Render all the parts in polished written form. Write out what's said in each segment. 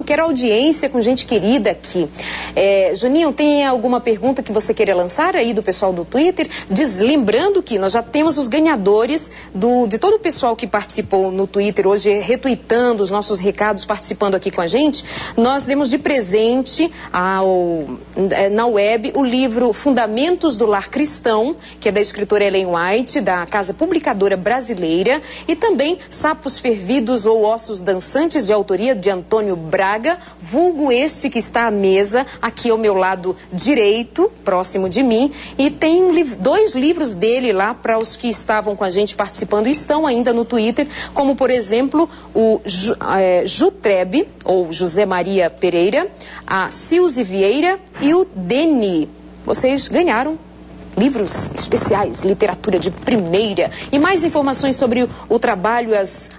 Quero audiência com gente querida aqui. Juninho, tem alguma pergunta que você queira lançar aí do pessoal do Twitter? Lembrando que nós já temos os ganhadores de todo o pessoal que participou no Twitter hoje, retuitando os nossos recados, participando aqui com a gente. Nós demos de presente na web o livro Fundamentos do Lar Cristão, que é da escritora Ellen White, da Casa Publicadora Brasileira, e também Sapos Fervidos ou Ossos Dançantes, de autoria de Antônio Braga, vulgo este que está à mesa, aqui ao meu lado direito, próximo de mim, e tem dois livros dele lá para os que estavam com a gente participando e estão ainda no Twitter, como por exemplo o Jutrebe, ou José Maria Pereira, a Silze Vieira e o Deni. Vocês ganharam livros especiais, literatura de primeira. E mais informações sobre o trabalho,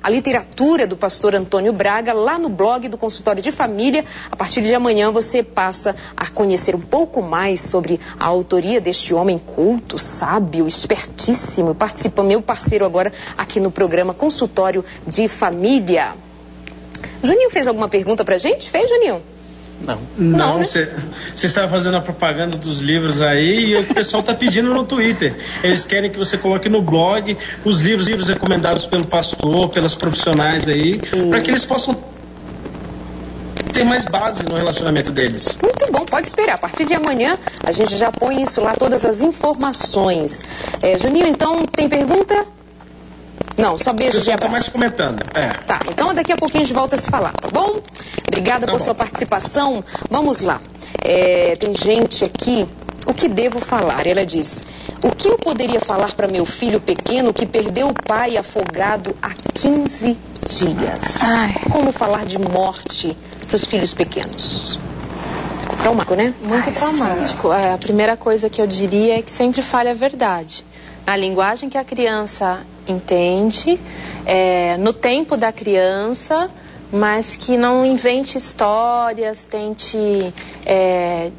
a literatura do pastor Antônio Braga, lá no blog do Consultório de Família. A partir de amanhã você passa a conhecer um pouco mais sobre a autoria deste homem culto, sábio, espertíssimo. Participa, meu parceiro agora aqui no programa Consultório de Família. Juninho fez alguma pergunta pra gente? Fez, Juninho? Não, você estava fazendo a propaganda dos livros aí e o pessoal está pedindo no Twitter. Eles querem que você coloque no blog os livros recomendados pelo pastor, pelas profissionais aí, para que eles possam ter mais base no relacionamento deles. Muito bom, pode esperar. A partir de amanhã a gente já põe isso lá, todas as informações. Juninho, então, tem pergunta? Não, só beijo de abraço. Tá mais comentando. Tá, então daqui a pouquinho a gente volta a se falar, tá bom? Obrigada por sua participação. Vamos lá. Tem gente aqui. O que devo falar? Ela diz: o que eu poderia falar para meu filho pequeno que perdeu o pai afogado há 15 dias? Como falar de morte para os filhos pequenos? Traumático, né? Muito traumático. A primeira coisa que eu diria é que sempre fale a verdade. A linguagem que a criança entende, no tempo da criança, mas que não invente histórias, tente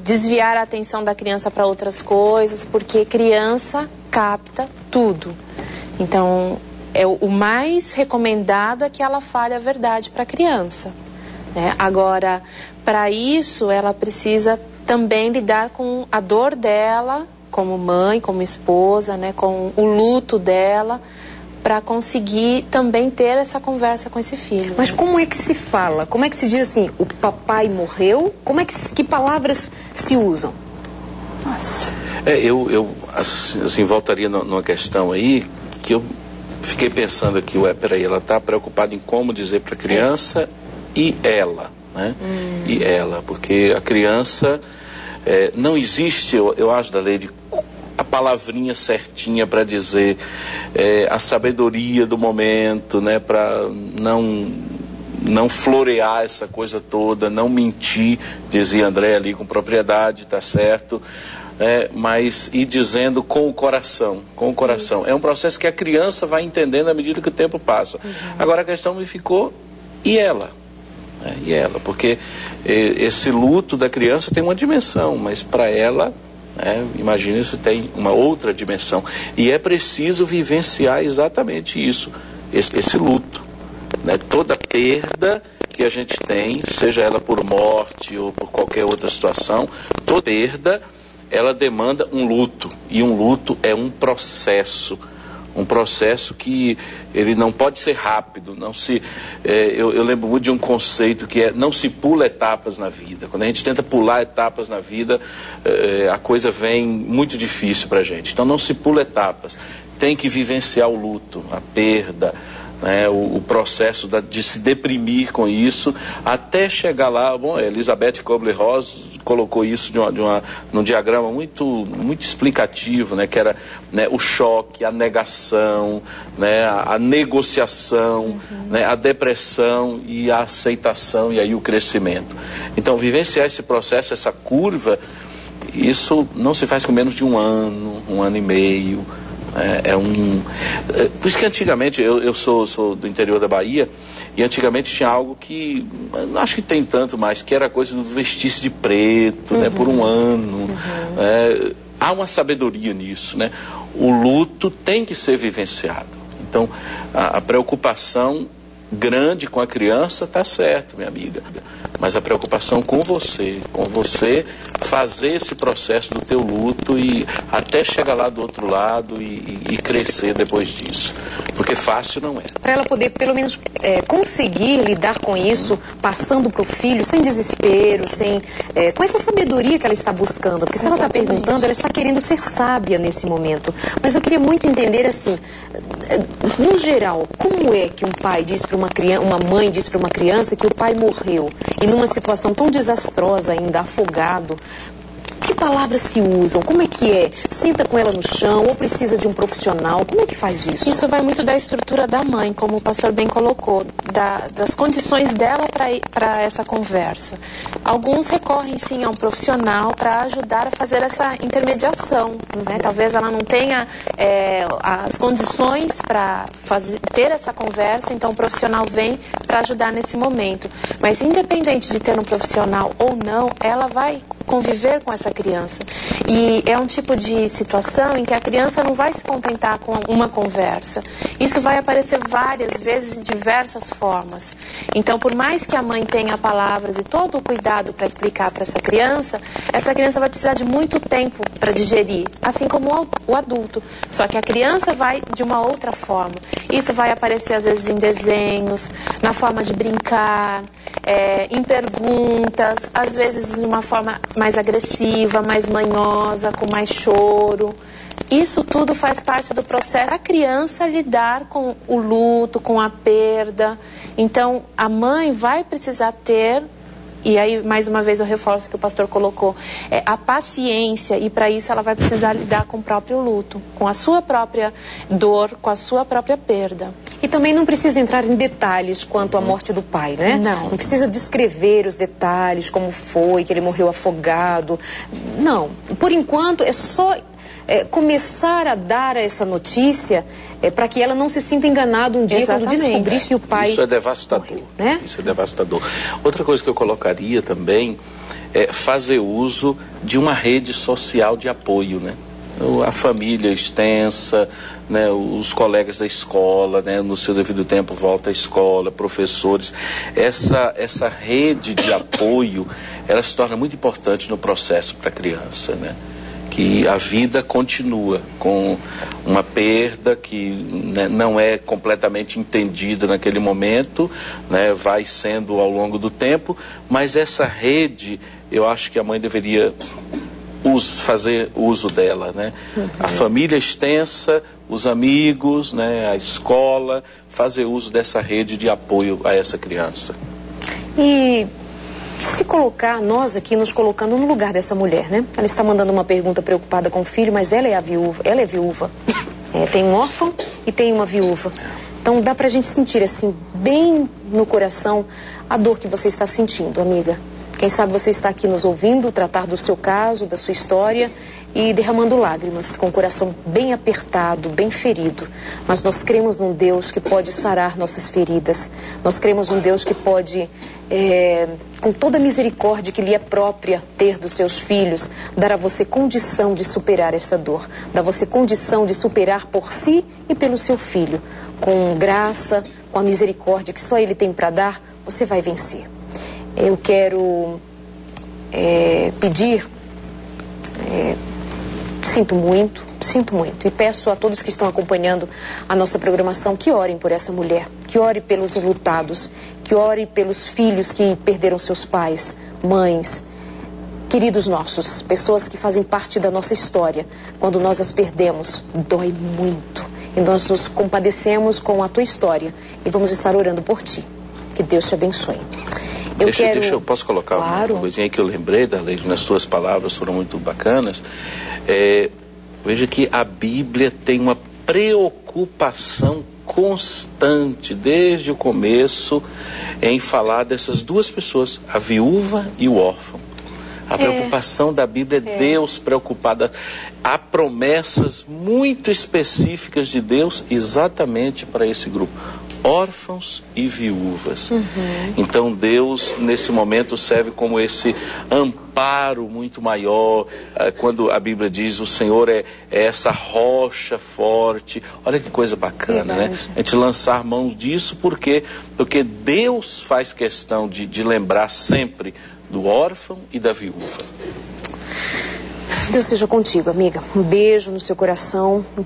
desviar a atenção da criança para outras coisas, porque criança capta tudo. Então, o mais recomendado é que ela fale a verdade para a criança, né? Agora, para isso, ela precisa também lidar com a dor dela, como mãe, como esposa, né, com o luto dela, para conseguir também ter essa conversa com esse filho. Mas como é que se fala? Como é que se diz assim, o papai morreu? Que palavras se usam? Nossa. Eu assim, voltaria numa questão aí, que eu fiquei pensando aqui, peraí, ela está preocupada em como dizer para a criança e ela, né? E ela, porque a criança... não existe, eu acho, da lei, a palavrinha certinha para dizer a sabedoria do momento, né, para não florear essa coisa toda, não mentir, dizia André ali com propriedade, tá certo, mas ir dizendo com o coração, Isso. É um processo que a criança vai entendendo à medida que o tempo passa. Agora a questão me ficou, e ela? E ela, porque esse luto da criança tem uma dimensão, mas para ela, imagina, isso tem uma outra dimensão, e é preciso vivenciar exatamente isso, esse luto, né? Toda perda que a gente tem, seja ela por morte ou por qualquer outra situação, toda perda, ela demanda um luto, e um luto é um processo que ele não pode ser rápido, eu lembro muito de um conceito que não se pula etapas na vida. Quando a gente tenta pular etapas na vida, a coisa vem muito difícil para a gente. Então não se pula etapas, tem que vivenciar o luto, a perda, né, o processo de se deprimir com isso, até chegar lá. Bom, Elizabeth Kubler-Ross colocou isso num diagrama muito explicativo, né, que era, né, o choque, a negação, né, a negociação, né, a depressão e a aceitação, e aí o crescimento. Então, vivenciar esse processo, essa curva, isso não se faz com menos de um ano e meio. Por isso que antigamente, eu sou do interior da Bahia, e antigamente tinha algo que, não acho que tem tanto mais, que era a coisa do vestir-se de preto, né, por um ano. Há uma sabedoria nisso, né? O luto tem que ser vivenciado. Então, a preocupação grande com a criança, tá certo, minha amiga. Mas a preocupação com você fazer esse processo do teu luto e até chegar lá do outro lado e crescer depois disso. Porque fácil não é. Para ela poder, pelo menos, conseguir lidar com isso, passando para o filho, sem desespero, com essa sabedoria que ela está buscando. Porque se ela está perguntando, ela está querendo ser sábia nesse momento. Mas eu queria muito entender, assim, no geral, como é que um pai diz para uma mãe diz para uma criança que o pai morreu e numa situação tão desastrosa ainda, afogado? Que palavras se usam? Como é que é? Senta com ela no chão ou precisa de um profissional? Como é que faz isso? Isso vai muito da estrutura da mãe, como o pastor bem colocou, das condições dela para essa conversa. Alguns recorrem sim a um profissional para ajudar a fazer essa intermediação, né? Talvez ela não tenha as condições para ter essa conversa, então o profissional vem para ajudar nesse momento. Mas independente de ter um profissional ou não, ela vai conviver com essa criança. E é um tipo de situação em que a criança não vai se contentar com uma conversa. Isso vai aparecer várias vezes, de diversas formas. Então, por mais que a mãe tenha palavras e todo o cuidado para explicar para essa criança vai precisar de muito tempo para digerir, assim como o adulto. Só que a criança vai de uma outra forma. Isso vai aparecer, às vezes, em desenhos, na forma de brincar, em perguntas, às vezes de uma forma mais agressiva, mais manhosa, com mais choro. Isso tudo faz parte do processo da criança lidar com o luto, com a perda. Então, a mãe vai precisar ter, e aí, mais uma vez, eu reforço o que o pastor colocou, a paciência, e para isso ela vai precisar lidar com o próprio luto, com a sua própria dor, com a sua própria perda. E também não precisa entrar em detalhes quanto à morte do pai, né? Não. Não precisa descrever os detalhes, como foi, que ele morreu afogado. Não. Por enquanto, é só começar a dar essa notícia para que ela não se sinta enganada um dia. Exatamente. Quando descobrir que o pai... Isso é devastador. Morreu, né? Isso é devastador. Outra coisa que eu colocaria também é fazer uso de uma rede social de apoio, né? A família extensa, né, os colegas da escola, né, no seu devido tempo volta à escola, professores. Essa rede de apoio, ela se torna muito importante no processo para a criança, né? Que a vida continua com uma perda que, né, não é completamente entendida naquele momento, né, vai sendo ao longo do tempo, mas essa rede, eu acho que a mãe deveria fazer uso dela, né? Uhum. A família extensa, os amigos, né, a escola, fazer uso dessa rede de apoio a essa criança. E se colocar, nós aqui nos colocando no lugar dessa mulher, né? Ela está mandando uma pergunta preocupada com o filho, mas ela é viúva. Tem um órfão e tem uma viúva. Então dá pra gente sentir assim, bem no coração, a dor que você está sentindo, amiga. Quem sabe você está aqui nos ouvindo, tratar do seu caso, da sua história e derramando lágrimas, com o coração bem apertado, bem ferido. Mas nós cremos num Deus que pode sarar nossas feridas. Nós cremos num Deus que pode, com toda a misericórdia que lhe é própria ter dos seus filhos, dar a você condição de superar esta dor. Dar a você condição de superar por si e pelo seu filho. Com graça, com a misericórdia que só Ele tem para dar, você vai vencer. Eu quero pedir, sinto muito, e peço a todos que estão acompanhando a nossa programação que orem por essa mulher, que ore pelos enlutados, que ore pelos filhos que perderam seus pais, mães, queridos nossos, pessoas que fazem parte da nossa história. Quando nós as perdemos, dói muito. E nós nos compadecemos com a tua história e vamos estar orando por ti. Que Deus te abençoe. Eu posso colocar uma coisinha que eu lembrei, Darlene, nas tuas palavras foram muito bacanas. Veja que a Bíblia tem uma preocupação constante, desde o começo, em falar dessas duas pessoas, a viúva e o órfão. A preocupação da Bíblia é Deus preocupada. Há promessas muito específicas de Deus exatamente para esse grupo. órfãos e viúvas. Então Deus nesse momento serve como esse amparo muito maior, quando a Bíblia diz o Senhor é essa rocha forte. Olha que coisa bacana, né? A gente lançar mãos disso porque Deus faz questão de lembrar sempre do órfão e da viúva. Deus seja contigo, amiga. Um beijo no seu coração. Muito